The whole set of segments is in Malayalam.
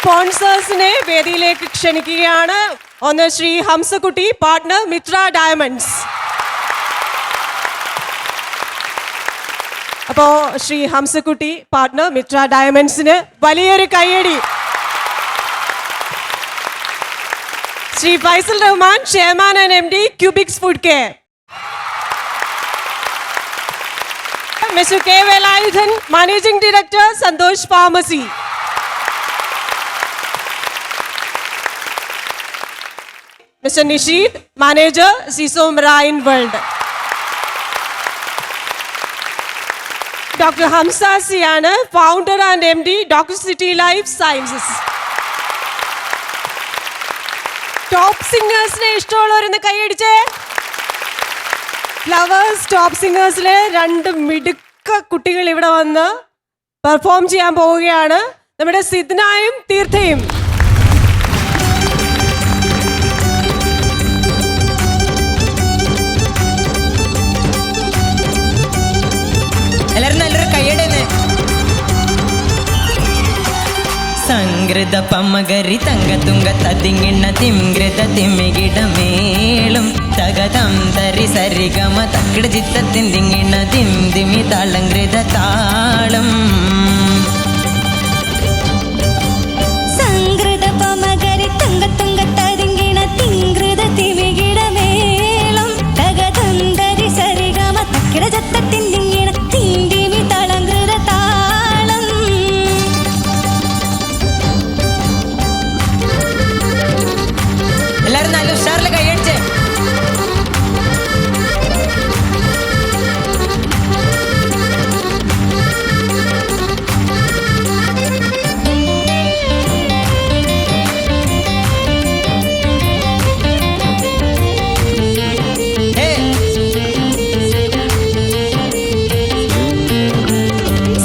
സ്പോൺസേഴ്സിനെ വേദിയിലേക്ക് ക്ഷണിക്കുകയാണ്. ഒന്ന് ശ്രീ ഹംസക്കുട്ടി, പാർട്ട്ണർ മിത്ര ഡയമണ്ട്സ്. അപ്പോ ശ്രീ ഹംസക്കുട്ടി, പാർട്ട്ണർ മിത്ര ഡയമണ്ട്സിന് വലിയൊരു കയ്യടി. Shri Faisal Rahman, chairman and MD, Cubics food care. Mr. K. Velayuthan, Managing Director, Santosh Pharmacy. Mr. Nishid, Manager, CISO Marine World. Dr. Hamza Siana, Founder and MD, Dr. City Life Sciences. Top singers ne ishtollavaru kaiyadiche. Flowers top സിംഗേഴ്സിലെ 2 മിടുക്ക കുട്ടികൾ ഇവിടെ വന്ന് പെർഫോം ചെയ്യാൻ പോവുകയാണ്. നമ്മുടെ സിദ്നായും തീർത്ഥയും. എല്ലാവരും നല്ലൊരു കൈയ്യടേന്ന്. സംഗൃത പമകരി തങ്ക തുങ്ക തതിങ്ങിണ്ണ തിംഗൃത തിമ്മികിട മേളും തകതം തരി സരിഗമ തക്കിട ചിത്തത്തിൻ തിങ്ങിണ്ണ തിം തിമി താളങ്കൃത താളം. സംഗൃത പമകരി തങ്ക തുങ്ക തതിങ്ങിണ തിംഗൃത തിമികിട മേളും തകതം തരി സരിഗമ തക്കിട ചിത്തത്തിൻ തിങ്ങിണ തിം തിമി താളങ്കൃത താളം. എല്ലാവരും നല്ല ഉഷാറിൽ കൈയടിച്ചേ.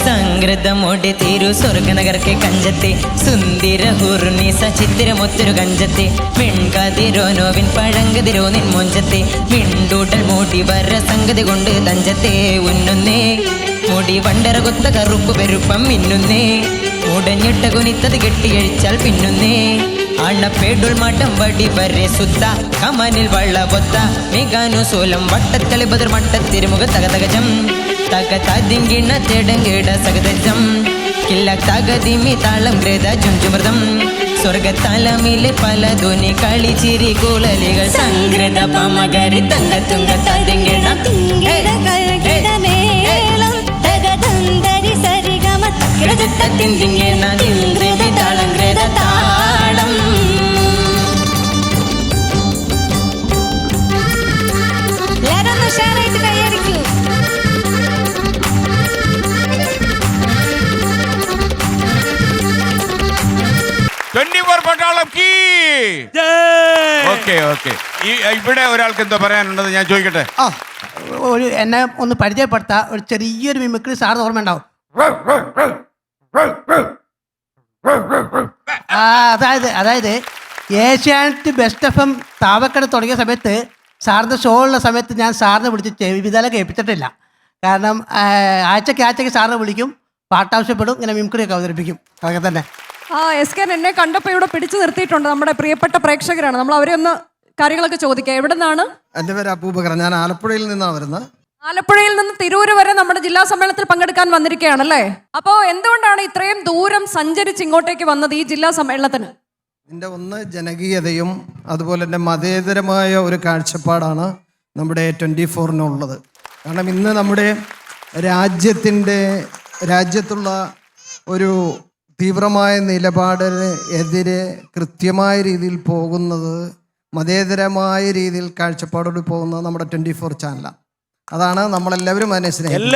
സംഗൃതമോടെ തീരു സ്വർഗനഗർക്കെ കഞ്ചത്തെ സുന്ദര ഹുർണിസ ചിത്തിരമൊത്തൊരു കഞ്ചത്തെ വെൺകതിരോനോവിൻ പഴങ്കതിരോ നിൻ മൊഞ്ചത്തെ മിണ്ടൂട്ടൽ മൂടി വര സംഗതി കൊണ്ട് തഞ്ചത്തെ ഉന്നുന്നേ മുടി വണ്ടര കൊത്ത കറുപ്പ് പെരുപ്പം മിന്നുന്നേ ഉടഞ്ഞിട്ട കുനിത്തത് കെട്ടിയഴിച്ചാൽ പിന്നുന്നേ അണപ്പേടുൾ മട്ടം വടി വരെ സുത്ത കമനിൽ വള്ള പൊത്ത മെഗാനു സോലം വട്ടത്തളി ബദർ മട്ടത്തിരുമുഖ തകതകജം തക തതിങ്കിണ തെടങ്കിട സകതജം കില്ല തകതിമി താളം ഗ്രത ജുംജുമൃതം സ്വർഗത്തലമിലെ പല ധ്വനി കളി ചിരി കുളലികൾ സംഗൃത പമകരി തങ്ക തുങ്ക തതിങ്കിണ തിങ്കിട കൽകിട മേളം തകതം തരി സരിഗമ തക്കിട ചിത്തത്തിൻ തിങ്ങിണ തിംഗൃത താളം ഗ്രത താളം. എല്ലാവരും ഒന്ന് ഉഷാറായിട്ട് കൈയടിക്കൂ. ഇവിടെ ഒരാൾക്ക് എന്തോ പറയാനുണ്ടെന്ന് ഞാൻ ചോദിക്കട്ടെ. എന്നെ ഒന്ന് പരിചയപ്പെടുത്താം. ഒരു ചെറിയൊരു മിമിക്രി സാറിന് ഓർമ്മ ഉണ്ടാവും. അതായത് ഏഷ്യാനെറ്റ് ബെസ്റ്റ് FM താവക്കട തുടങ്ങിയ സമയത്ത് സാറിൻ്റെ ഷോ ഉള്ള സമയത്ത് ഞാൻ സാറിനെ വിളിച്ച് ചെവിതല കേൾപ്പിച്ചിട്ടില്ല. കാരണം ആഴ്ചയ്ക്ക് സാറിനെ വിളിക്കും, പാട്ടാവശ്യപ്പെടും, ഇങ്ങനെ മിമിക്രിയൊക്കെ അവതരിപ്പിക്കും. അതൊക്കെ തന്നെ. SK എന്നെ കണ്ടപ്പോൾ ഇവിടെ പിടിച്ചു നിർത്തിയിട്ടുണ്ട്. നമ്മുടെ പ്രിയപ്പെട്ട പ്രേക്ഷകരാണ്. നമ്മൾ അവരെ ഒന്ന് കാര്യങ്ങളൊക്കെ ചോദിക്കാം. എവിടെ നിന്നാണ്? എൻ്റെ പേര് അബൂബക്കർ. ഞാൻ ആലപ്പുഴയിൽ നിന്നാണ് വരുന്നത്. ആലപ്പുഴയിൽ നിന്ന് തിരൂര് വരെ നമ്മുടെ ജില്ലാ സമ്മേളനത്തിൽ പങ്കെടുക്കാൻ വന്നിരിക്കുകയാണല്ലേ. അപ്പോൾ എന്തുകൊണ്ടാണ് ഇത്രയും ദൂരം സഞ്ചരിച്ച് ഇങ്ങോട്ടേക്ക് വന്നത് ഈ ജില്ലാ സമ്മേളനത്തിന്? എൻ്റെ ഒന്ന് ജനകീയതയും അതുപോലെ തന്നെ മതേതരമായ ഒരു കാഴ്ചപ്പാടാണ് നമ്മുടെ 24-നുള്ളത്. കാരണം ഇന്ന് നമ്മുടെ രാജ്യത്തുള്ള ഒരു തീവ്രമായ നിലപാടിന് എതിരെ കൃത്യമായ രീതിയിൽ പോകുന്നത്, മതേതരമായ രീതിയിൽ കാഴ്ചപ്പാടോട് പോകുന്നത് നമ്മുടെ 24 ചാനലാണ്. അതാണ് നമ്മളെല്ലാവരും അതിനെ സ്നേഹിക്കുന്നത്.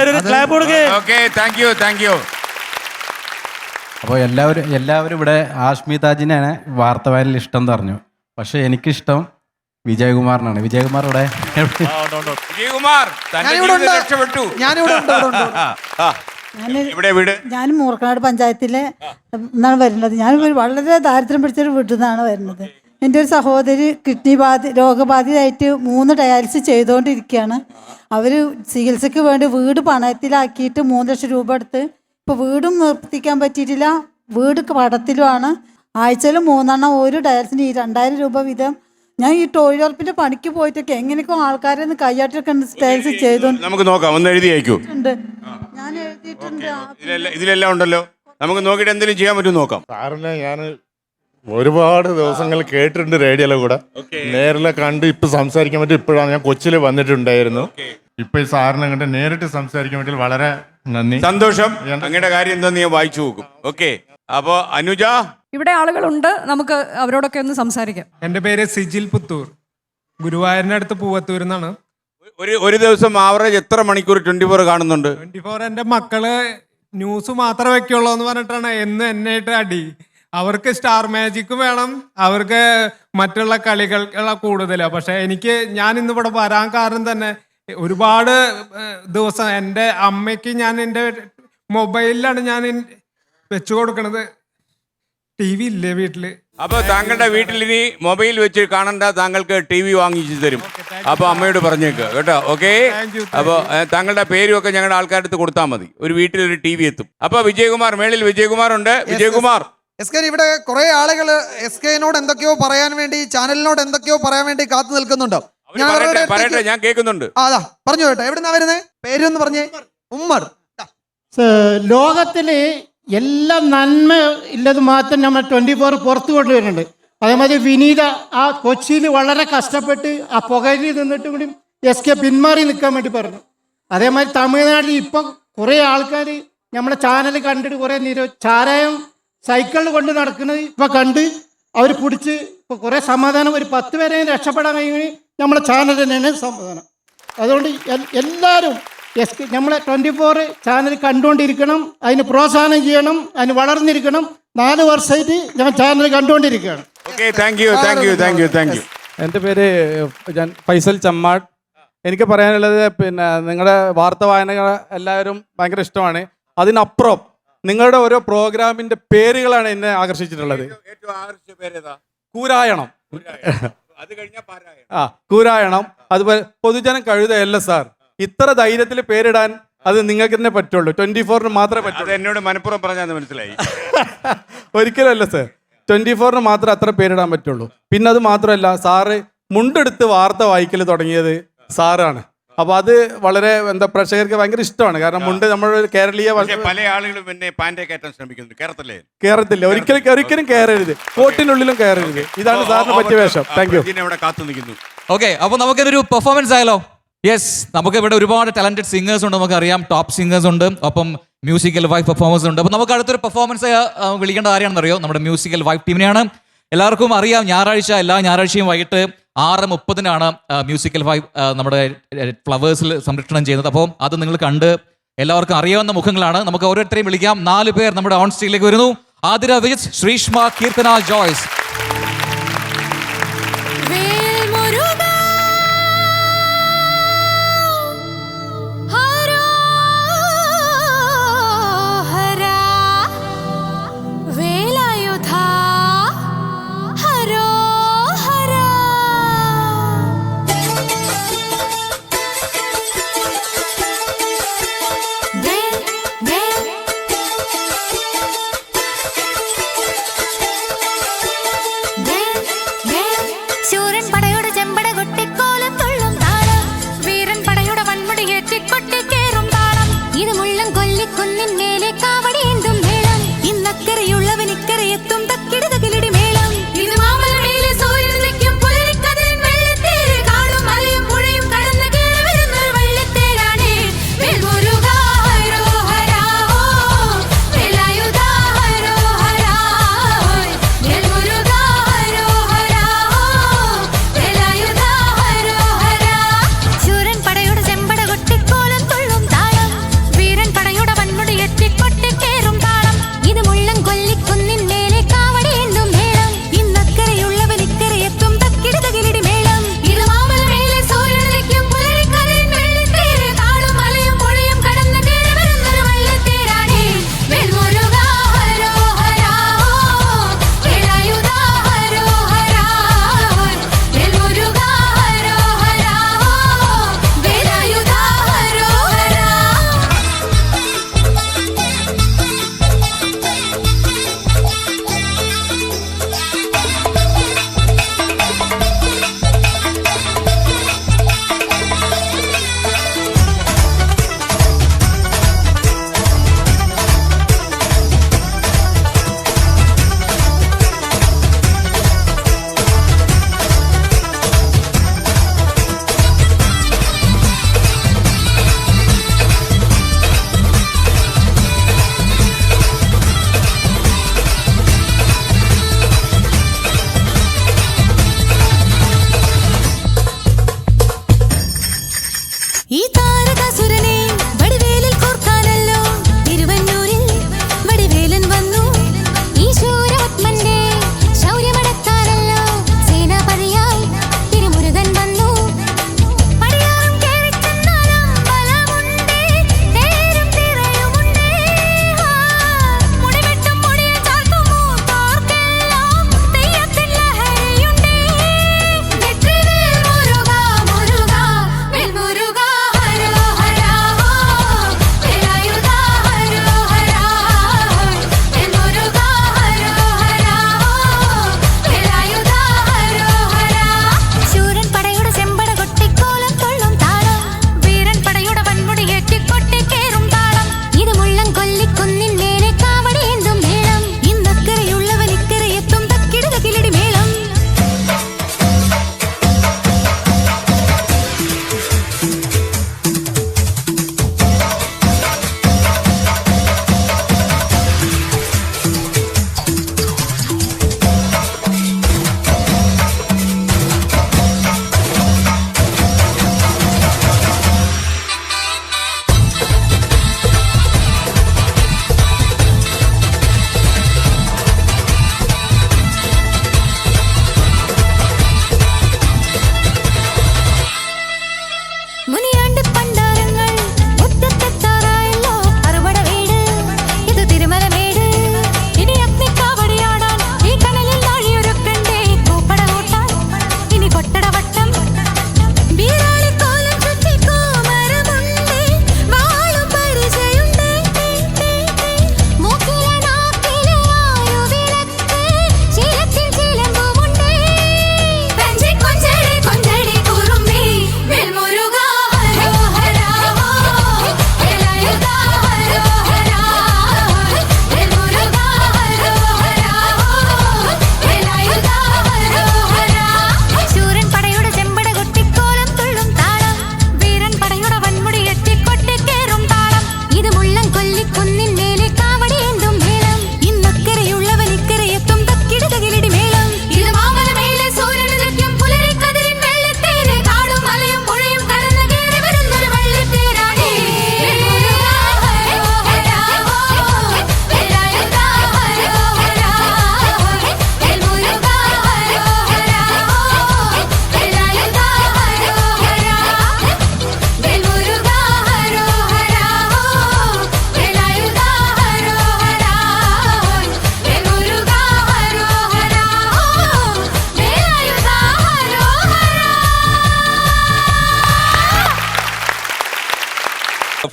അപ്പോൾ എല്ലാവരും ഇവിടെ ആഷ്മി താജിനെയാണ് വാർത്ത വായനയിൽ ഇഷ്ടം പറഞ്ഞു. പക്ഷെ എനിക്കിഷ്ടം വിജയകുമാറിനാണ്. വിജയകുമാർ ഇവിടെ ഞാൻ മൂർക്കനാട് പഞ്ചായത്തിലെ നിന്നാണ് വരുന്നത്. ഞാൻ വളരെ ദാരിദ്ര്യം പിടിച്ചൊരു വീട്ടിൽ നിന്നാണ് വരുന്നത്. എൻ്റെ ഒരു സഹോദരി കിഡ്നി രോഗബാധിതയായിട്ട് 3 ഡയാലിസിസ് ചെയ്തുകൊണ്ടിരിക്കുകയാണ്. അവർ ചികിത്സയ്ക്ക് വേണ്ടി വീട് പണയത്തിലാക്കിയിട്ട് 3 ലക്ഷം രൂപ എടുത്ത് ഇപ്പോൾ വീടും നിർത്തിക്കാൻ പറ്റിയിട്ടില്ല. വീട് പടത്തിലുമാണ്. ആഴ്ചയിൽ 3 ഒരു ഡയാലിസിന് 2000 രൂപ വീതം. ഞാൻ ഈ തൊഴിലുറപ്പിന്റെ പണിക്ക് പോയിട്ടൊക്കെ എങ്ങനെയൊക്കെ ആൾക്കാരെ കയ്യാട്ടൊക്കെ ഡയാലിസിസ് ചെയ്തോണ്ട് നമുക്ക് നോക്കാം, ഒന്ന് എഴുതി അയക്കൂ. ഞാൻ എഴുതിയിട്ടുണ്ട്. ഇതിലെല്ലാം ഉണ്ടല്ലോ, നമുക്ക് നോക്കിയിട്ട് എന്തെങ്കിലും ചെയ്യാൻ പറ്റും നോക്കാം. സാറിനെ ഞാൻ ഒരുപാട് ദിവസങ്ങൾ കേട്ടിട്ടുണ്ട് റേഡിയോയിലെ കൂടെ, നേരിലെ കണ്ട് ഇപ്പൊ സംസാരിക്കാൻ പറ്റും. ഇപ്പോഴാണ് ഞാൻ കൊച്ചിയിൽ വന്നിട്ടുണ്ടായിരുന്നു. ഇപ്പൊ ഈ സാറിനെ കണ്ട് നേരിട്ട് സംസാരിക്കാൻ പറ്റിയ വളരെ നന്ദി, സന്തോഷം. അങ്ങയുടെ കാര്യം എന്താന്ന് ഞാൻ വായിച്ചു നോക്കും. ഓക്കെ, അപ്പോ അനുജ, ഇവിടെ ആളുകളുണ്ട്, നമുക്ക് അവരോടൊക്കെ ഒന്ന് സംസാരിക്കാം. എൻ്റെ പേര് സിജിൽ പുത്തൂർ, ഗുരുവായൂരിന്റെ അടുത്ത് പൂവത്തൂർ എന്നാണ്. ഒരു ദിവസം ആവറേജ് എത്ര മണിക്കൂർ 24 കാണുന്നുണ്ട്? 24 എൻ്റെ മക്കള് ന്യൂസ് മാത്രമേ വെക്കുള്ളൂ എന്ന് പറഞ്ഞിട്ടാണ് എന്ന് എന്നായിട്ട് അടി. അവർക്ക് സ്റ്റാർ മാജിക് വേണം, അവർക്ക് മറ്റുള്ള കളികൾ കൂടുതലാണ്. പക്ഷെ ഞാൻ ഇന്നിവിടെ വരാൻ കാരണം തന്നെ ഒരുപാട് ദിവസം എൻ്റെ അമ്മയ്ക്ക് ഞാൻ എൻ്റെ മൊബൈലിലാണ് ഞാൻ വെച്ചു കൊടുക്കണത്. TV ഇല്ലേ വീട്ടില്. അപ്പൊ താങ്കളുടെ വീട്ടിൽ ഇനി മൊബൈൽ വെച്ച് കാണണ്ട, താങ്കൾക്ക് TV വാങ്ങിച്ചു തരും. അപ്പൊ അമ്മയോട് പറഞ്ഞേക്ക് കേട്ടോ. ഓക്കെ, അപ്പൊ താങ്കളുടെ പേരും ഒക്കെ ഞങ്ങളുടെ ആൾക്കാരുടെ അടുത്ത് കൊടുത്താൽ മതി. ഒരു വീട്ടിൽ ഒരു TV എത്തും. അപ്പൊ വിജയകുമാർ, മേളിൽ വിജയകുമാർ ഉണ്ട്. വിജയകുമാർ, SK ഇവിടെ കുറെ ആളുകൾ SKനോട് എന്തൊക്കെയോ പറയാൻ വേണ്ടി, ചാനലിനോട് എന്തൊക്കെയോ പറയാൻ വേണ്ടി കാത്തു നിൽക്കുന്നുണ്ടോ? പറയട്ടെ, ഞാൻ കേൾക്കുന്നുണ്ട്. അതാ പറഞ്ഞു കേട്ടോ. എവിടുന്നാ വരുന്നേ? പേരൊന്ന് പറഞ്ഞേ. ഉമ്മർ. ലോകത്തിൽ എല്ലാം നന്മ ഇല്ലത് മാത്രം നമ്മൾ 24 പുറത്തു കൊണ്ടുവരുന്നുണ്ട്. അതേമാതിരി വിനീത ആ കൊച്ചിയിൽ വളരെ കഷ്ടപ്പെട്ട് ആ പുകയിൽ നിന്നിട്ട് കൂടി SK പിന്മാറി നിൽക്കാൻ വേണ്ടി പറഞ്ഞു. അതേമാതിരി തമിഴ്നാട്ടിൽ ഇപ്പം കുറേ ആൾക്കാർ നമ്മളെ ചാനൽ കണ്ടിട്ട് കുറേ ചാരായം സൈക്കിളിൽ കൊണ്ട് നടക്കുന്നത് ഇപ്പം കണ്ട് അവർ പിടിച്ച് ഇപ്പോൾ കുറേ സമാധാനം, ഒരു 10 പേരെയും രക്ഷപ്പെടാൻ കഴിയുമെങ്കിൽ നമ്മളെ ചാനൽ തന്നെയാണ് സമാധാനം. അതുകൊണ്ട് എല്ലാവരും നമ്മളെ 24 ചാനൽ കണ്ടുകൊണ്ടിരിക്കണം, അതിന് പ്രോത്സാഹനം ചെയ്യണം, അതിന് വളർന്നിരിക്കണം. 4 വർഷമായിട്ട് ഞാൻ ചാനൽ കണ്ടുകൊണ്ടിരിക്കുകയാണ്. എൻ്റെ പേര് ഫൈസൽ ചമ്മാട്. എനിക്ക് പറയാനുള്ളത് പിന്നെ നിങ്ങളുടെ വാർത്ത വായനകൾ എല്ലാവരും ഭയങ്കര ഇഷ്ടമാണ്. അതിനപ്പുറം നിങ്ങളുടെ ഓരോ പ്രോഗ്രാമിന്റെ പേരുകളാണ് എന്നെ ആകർഷിച്ചിട്ടുള്ളത്. കൂരായണം, കൂരായണം, അതുപോലെ പൊതുജനം കഴുതയല്ല സാർ. ഇത്ര ധൈര്യത്തിൽ പേരിടാൻ അത് നിങ്ങൾക്ക് തന്നെ പറ്റുള്ളൂ. 24 മാത്രമേ പറ്റൂ. എന്നോട് മനഃപൂർവ്വം പറഞ്ഞാൽ മനസ്സിലായി. ഒരിക്കലല്ല സാർ, 24 മാത്രമേ അത്ര പേരിടാൻ പറ്റുള്ളൂ. പിന്നെ അത് മാത്രമല്ല, സാറ് മുണ്ടെടുത്ത് വാർത്ത വായിക്കൽ തുടങ്ങിയത് സാറാണ്. അപ്പൊ അത് വളരെ പ്രേക്ഷകർക്ക് ഭയങ്കര ഇഷ്ടമാണ്. കാരണം മുണ്ട് നമ്മുടെ കേരളീയ പല ആളുകളും പിന്നെ പാൻറെ കയറ്റാൻ ശ്രമിക്കുന്നു. കേരളത്തില്ല, ഒരിക്കലും കയറരുത്, കോട്ടിനുള്ളിലും കയറരുത്. ഇതാണ് സാറിന് പറ്റിയ വേഷം. Thank you. കാത്തു നിൽക്കുന്നു. ഓക്കെ, അപ്പൊ നമുക്കിതൊരു പെർഫോമൻസ് ആയാലോ? യെസ്, നമുക്ക് ഇവിടെ ഒരുപാട് ടാലന്റഡ് സിംഗേഴ്സ് ഉണ്ട്, നമുക്കറിയാം. ടോപ്പ് സിംഗേഴ്സ് ഉണ്ട്, ഒപ്പം മ്യൂസിക്കൽ വൈഫ് പെർഫോമൻസ് ഉണ്ട്. അപ്പൊ നമുക്ക് അടുത്തൊരു പെർഫോമൻസ് വിളിക്കേണ്ട ആരെയാണെന്ന് അറിയോ? നമ്മുടെ മ്യൂസിക്കൽ വൈഫ് ടീമിനെയാണ്. എല്ലാവർക്കും അറിയാം, എല്ലാ ഞായറാഴ്ചയും വൈകിട്ട് 6:30 മ്യൂസിക്കൽ വൈഫ് നമ്മുടെ ഫ്ലവേഴ്സിൽ സംരക്ഷണം ചെയ്യുന്നത്. അപ്പോൾ അത് നിങ്ങൾ കണ്ട് എല്ലാവർക്കും അറിയാവുന്ന മുഖങ്ങളാണ്. നമുക്ക് ഓരോരുത്തരെയും വിളിക്കാം. 4 പേർ നമ്മുടെ ഓൺ സ്റ്റേജിലേക്ക് വരുന്നു. Athira Vijith, Sreeshma, Keerthana, Joyce.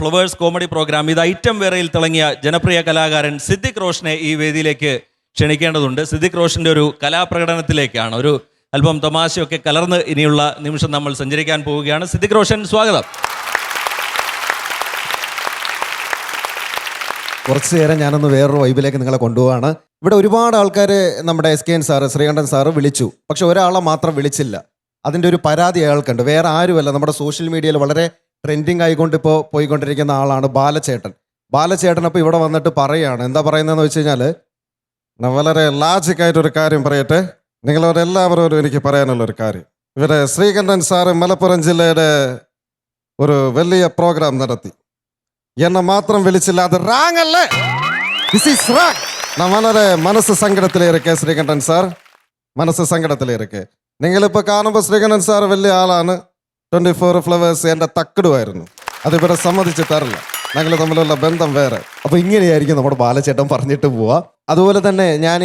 Flowers comedy programme ഇത് ഐറ്റം വേറയിൽ തിളങ്ങിയ ജനപ്രിയ കലാകാരൻ സിദ്ദിഖ് റോഷനെ ഈ വേദിയിലേക്ക് ക്ഷണിക്കേണ്ടതുണ്ട്. സിദ്ദിഖ് റോഷന്റെ ഒരു കലാപ്രകടനത്തിലേക്കാണ്, ഒരു അല്പം തമാശയൊക്കെ കലർന്ന് ഇനിയുള്ള നിമിഷം നമ്മൾ സഞ്ചരിക്കാൻ പോവുകയാണ്. സിദ്ദിഖ് റോഷൻ, സ്വാഗതം. കുറച്ച് നേരം ഞാനൊന്ന് വേറൊരു വൈബിലേക്ക് നിങ്ങളെ കൊണ്ടുപോവാണ്. ഇവിടെ ഒരുപാട് ആൾക്കാർ നമ്മുടെ SKN സാറ്, ശ്രീകണ്ഠൻ സാറ് വിളിച്ചു, പക്ഷെ ഒരാളെ മാത്രം വിളിച്ചില്ല. അതിൻ്റെ ഒരു പരാതി അയാൾക്കുണ്ട്. വേറെ ആരുമല്ല, നമ്മുടെ സോഷ്യൽ മീഡിയയിൽ വളരെ ട്രെൻഡിങ് ആയിക്കൊണ്ട് ഇപ്പോൾ പോയിക്കൊണ്ടിരിക്കുന്ന ആളാണ് ബാലചേട്ടൻ. ബാലചേട്ടൻ അപ്പോൾ ഇവിടെ വന്നിട്ട് പറയുകയാണ്. എന്താ പറയുന്നതെന്ന് വെച്ച് കഴിഞ്ഞാൽ, വളരെ ലാജിക്കായിട്ടൊരു കാര്യം പറയട്ടെ, നിങ്ങളോരെല്ലാവരോടും എനിക്ക് പറയാനുള്ളൊരു കാര്യം. ഇവിടെ ശ്രീകണ്ഠൻ സാറ് മലപ്പുറം ജില്ലയുടെ ഒരു വലിയ പ്രോഗ്രാം നടത്തി, എന്നെ മാത്രം വിളിച്ചില്ല. അത് റാങ് അല്ലേ? This is rang. நான் വളരെ മനസ്സ് സങ്കടത്തിലേ ഇരിക്കെ ശ്രീകണ്ഠൻ സാർ, മനസ്സ് സങ്കടത്തിലേ ഇരിക്കെ. നിങ്ങളിപ്പോൾ കാണുമ്പോൾ ശ്രീകണ്ഠൻ സാർ വലിയ ആളാണ്. 24 ഫ്ലവേഴ്സ് എൻ്റെ തക്കിടുമായിരുന്നു, അതിവിടെ സമ്മതിച്ച് തരില്ല. ഞങ്ങൾ തമ്മിലുള്ള ബന്ധം വേറെ. അപ്പോൾ ഇങ്ങനെയായിരിക്കും നമ്മുടെ ബാലചേട്ടൻ പറഞ്ഞിട്ട് പോവുക. അതുപോലെ തന്നെ ഞാൻ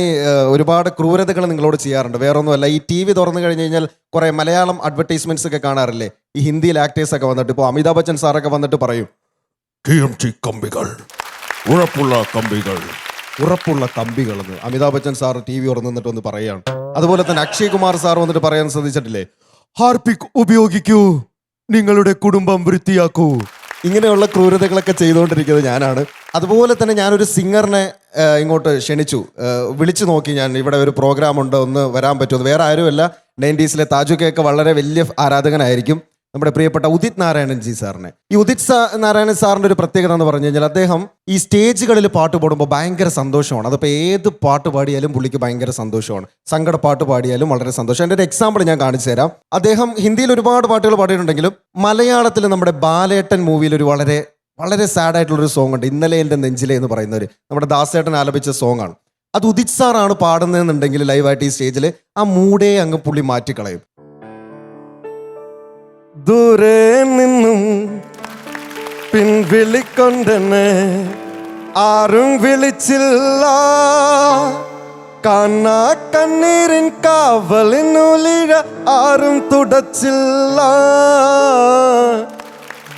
ഒരുപാട് ക്രൂരതകൾ നിങ്ങളോട് ചെയ്യാറുണ്ട്. വേറൊന്നുമല്ല, ഈ TV തുറന്നു കഴിഞ്ഞ് കഴിഞ്ഞാൽ കുറേ മലയാളം അഡ്വർടൈസ്മെന്റ്സ് ഒക്കെ കാണാറില്ലേ, ഈ ഹിന്ദിയിൽ ആക്ടേഴ്സൊക്കെ വന്നിട്ട്, ഇപ്പോൾ അമിതാഭ് ബച്ചൻ സാറൊക്കെ വന്നിട്ട് പറയും, KMT കമ്പികൾ, ഉറപ്പുള്ള കമ്പികൾ, ഉറപ്പുള്ള കമ്പികൾ എന്ന് അമിതാഭ് ബച്ചൻ സാർ TV തുറന്നിട്ട് ഒന്ന് പറയുകയാണ്. അതുപോലെ തന്നെ അക്ഷയ് കുമാർ സാർ വന്നിട്ട് പറയാൻ ശ്രദ്ധിച്ചിട്ടില്ലേ, ഹാർപിക് ഉപയോഗിക്കൂ, നിങ്ങളുടെ കുടുംബം വൃത്തിയാക്കൂ. ഇങ്ങനെയുള്ള ക്രൂരതകളൊക്കെ ചെയ്തുകൊണ്ടിരിക്കുന്നത് ഞാനാണ്. അതുപോലെ തന്നെ ഞാനൊരു സിംഗറിനെ ഇങ്ങോട്ട് ക്ഷണിച്ചു, വിളിച്ചു നോക്കി. ഞാൻ ഇവിടെ ഒരു പ്രോഗ്രാം ഉണ്ട്, ഒന്ന് വരാൻ പറ്റുമോ? വേറെ ആരുമല്ല, 90s താജുക്കയൊക്കെ വളരെ വലിയ ആരാധകനായിരിക്കും, നമ്മുടെ പ്രിയപ്പെട്ട ഉദിത് നാരായണൻ ജി സാറിനെ. ഈ ഉദിത് നാരായണൻ സാറിൻ്റെ ഒരു പ്രത്യേകത എന്ന് പറഞ്ഞു കഴിഞ്ഞാൽ, അദ്ദേഹം ഈ സ്റ്റേജുകളിൽ പാട്ട് പാടുമ്പോൾ ഭയങ്കര സന്തോഷമാണ്. അതിപ്പോൾ ഏത് പാട്ട് പാടിയാലും പുള്ളിക്ക് ഭയങ്കര സന്തോഷമാണ്. സങ്കട പാട്ട് പാടിയാലും വളരെ സന്തോഷം. എൻ്റെ ഒരു എക്സാമ്പിൾ ഞാൻ കാണിച്ചു തരാം. അദ്ദേഹം ഹിന്ദിയിൽ ഒരുപാട് പാട്ടുകൾ പാടിയിട്ടുണ്ടെങ്കിലും മലയാളത്തിൽ നമ്മുടെ ബാലേട്ടൻ മൂവിയിൽ ഒരു വളരെ വളരെ സാഡ് ആയിട്ടുള്ളൊരു സോങ് ഉണ്ട്, ഇന്നലെ എൻ്റെ നെഞ്ചിലെ എന്ന് പറയുന്നവർ, നമ്മുടെ ദാസേട്ടൻ ആലപിച്ച സോങ് ആണ്. അത് ഉദിത് സാറാണ് പാടുന്നതെന്നുണ്ടെങ്കിൽ ലൈവായിട്ട് ഈ സ്റ്റേജിൽ ആ മൂടേ അങ്ങ് പുള്ളി മാറ്റിക്കളയും. ദൂരെ നിന്നും പിൻവിളിക്കൊണ്ടെന്നെ ആരും വിളിച്ചില്ല, കാണാ കണ്ണീരിൻ കാവലിനുലിഴ ആരും തുടച്ചില്ല.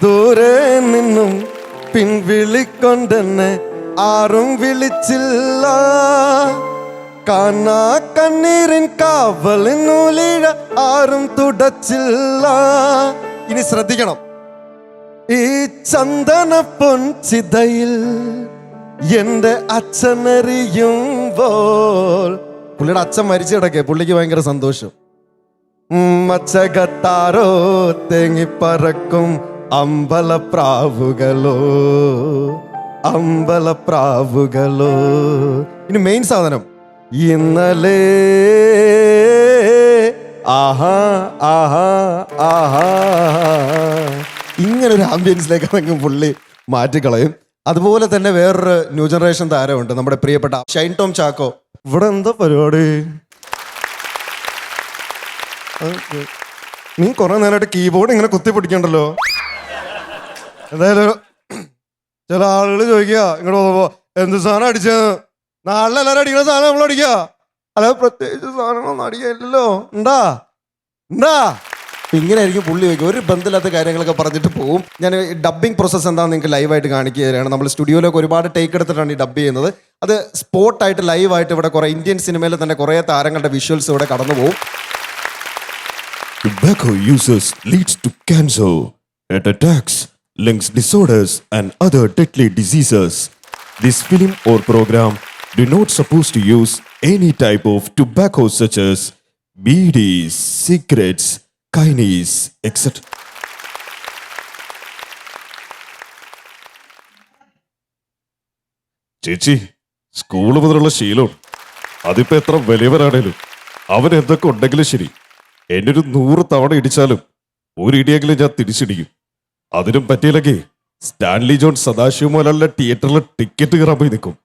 ദൂരെ നിന്നും പിൻവിളിക്കൊണ്ടെന്നെ ആരും വിളിച്ചില്ല, കാണാ കണ്ണീരിൻ കാവലിനുലിഴ ആരും തുടച്ചില്ല. ഇനി ശ്രദ്ധിക്കണം, ഈ ചന്ദന പൊൻചിതയിൽ എൻ്റെ അച്ഛനറിയുമ്പോൾ, പുള്ളിയുടെ അച്ഛൻ മരിച്ചു കിടക്കേ, പുള്ളിക്ക് ഭയങ്കര സന്തോഷം. മച്ചകത്താരോ തേങ്ങിപ്പറക്കും അമ്പലപ്രാവുകളോ, അമ്പലപ്രാവുകളോ. ഇനി മെയിൻ സാധനം, ഇന്നലെ ആഹാ ആഹാ ആഹാ, ഇങ്ങനൊരു ആംബിയൻസിലേക്ക് പുള്ളി മാറ്റിക്കളയും. അതുപോലെ തന്നെ വേറൊരു ന്യൂ ജനറേഷൻ താരമുണ്ട്, നമ്മുടെ പ്രിയപ്പെട്ട ഷൈൻ ടോം ചാക്കോ. ഇവിടെ എന്താ പരിപാടി? നീ കുറെ നേരമായിട്ട് കീബോർഡ് ഇങ്ങനെ കുത്തി പിടിക്കണ്ടല്ലോ. എന്തായാലും ചില ആളുകൾ ചോദിക്കുക ഇങ്ങോട്ട് പോകുമ്പോ, എന്ത് സാധനം അടിച്ചത്? നാളെ എല്ലാവരും അടിക്കുന്ന സാധനം നമ്മൾ അടിക്കുക, അല്ലാതെ പ്രത്യേകിച്ച് സാധനങ്ങളൊന്നും അടിക്കില്ലല്ലോ. ഉണ്ടാ ഉണ്ടാ ഇങ്ങനെ ആയിരിക്കും പുള്ളി ചോദിക്കും. ഒരു ബന്ധമില്ലാത്ത കാര്യങ്ങളൊക്കെ പറഞ്ഞിട്ട് പോകും. ഞാൻ ഡബ്ബിംഗ് പ്രോസസ്സ് എന്താണെന്ന് നിങ്ങൾക്ക് ലൈവായിട്ട് കാണിക്കുക തരാണ്. നമ്മൾ സ്റ്റുഡിയോയിലൊക്കെ ഒരുപാട് ടേക്ക് എടുത്തിട്ടാണ് ഈ ഡബ് ചെയ്യുന്നത്. അത് സ്പോട്ടായിട്ട് ലൈവായിട്ട് ഇവിടെ കുറേ ഇന്ത്യൻ സിനിമയിൽ തന്നെ കുറേ താരങ്ങളുടെ വിഷ്വൽസ് ഇവിടെ കടന്നു പോകും. Tobacco users leads to cancer, heart attacks, lungs disorders and other deadly diseases. This film or program do not supposed to use any type of tobacco such as beedies, cigarettes, kainis, etc. ചേച്ചി, സ്കൂള് മുതലുള്ള ശീലം അതിപ്പോ എത്ര വലിയവരാണേലും അവൻ എന്തൊക്കെ ഉണ്ടെങ്കിലും ശരി, എന്നെ ഒരു 100 തവണ ഇടിച്ചാലും ഒരു ഇടിയെങ്കിലും ഞാൻ തിരിച്ചിടിക്കും. അതിനും പറ്റിയില്ലെങ്കിൽ സ്റ്റാൻലി ജോൺ സദാശിവ മോഹൻലാലിന്റെ തിയേറ്ററിൽ ടിക്കറ്റ് കയറാൻ പോയി നിൽക്കും.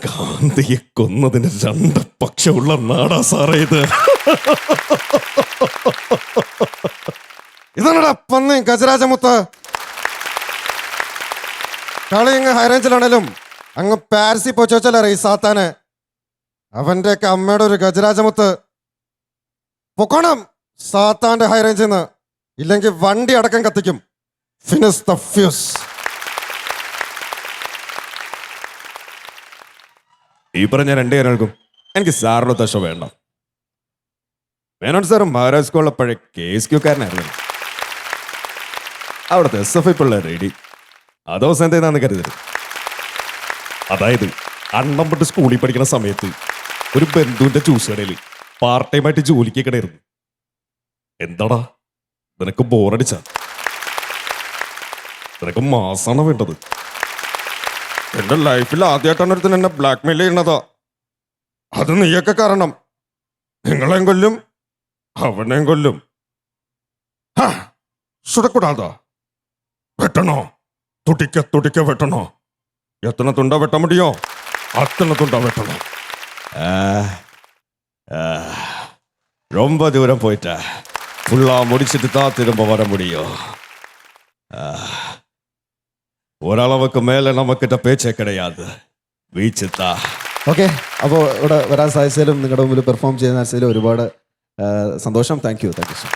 ഗാന്ധിയെ കൊന്നതിന് 2 പക്ഷമുള്ള നാടാ സാറേ ഇത്. ഇതാണടാ പന്നി ഗജരാജമുത്ത്. കളി ഇങ്ങ് ഹൈറേഞ്ചിലാണേലും അങ്ങ് പാരിസിൽ പോയി ചോദിച്ചാലേ ഈ സാത്താന് അവന്റെ ഒക്കെ അമ്മയുടെ ഒരു ഗജരാജമുത്ത് പൊക്കണം സാത്താന്റെ ഹൈ റേഞ്ചിൽ നിന്ന്, ഇല്ലെങ്കിൽ വണ്ടി അടക്കം കത്തിക്കും. Finish the fuse. ഈ പറഞ്ഞ രണ്ടു പേരുകൾക്കും എനിക്ക് സാറിന് ദശ വേണ്ട. മേനോൻ സാറും മഹാരാജ് സ്കൂളിലെ പഴയ KSQ-കാരനായിരുന്നു. അവിടുത്തെ SFI പിള്ളേർ റെഡി. ആ ദിവസം എന്താന്ന് കരുതരുത്. അതായത് അണ്ണമ്പട്ട് സ്കൂളിൽ പഠിക്കുന്ന സമയത്ത് ഒരു ബന്ധുവിന്റെ ജ്യൂസ് കടയിൽ പാർട്ട് ടൈമായിട്ട് ജോലിക്ക് കിടയിരുന്നു. എന്താടാ നിനക്ക് ബോറടിച്ച? നിനക്ക് മാസാണ് വേണ്ടത്. എന്റെ ലൈഫിൽ ആദ്യമായിട്ടാണ് ഒരുത്തൻ എന്നെ ബ്ലാക്ക് മെയിൽ ചെയ്യണതാ. അത് നീയൊക്കെ കാരണം. നിങ്ങളെയും കൊല്ലും അവനെയും കൊല്ലും. സുടക്കൂടാതാ. വെട്ടണോ? തുടിക്ക വെട്ടണോ? എത്തന തുണ്ട വെട്ട മുടിയോ? അത്തന തുണ്ട വെട്ടണോ? ரொம்ப தூரம் போயிட்ட. ஃபுல்லா முடிச்சிட்டு தான் திரும்ப வர முடியும். ഒരളവുക്ക് മേലെ നമുക്കിட்ட പേച്ചേ കിടയാതെ വീഴ്ചത്താ. ഓക്കെ, അപ്പോൾ ഇവിടെ വരാൻ സാധിച്ചാലും നിങ്ങളുടെ മുമ്പിൽ പെർഫോം ചെയ്യുന്ന ഒരുപാട് സന്തോഷം. Thank you so much.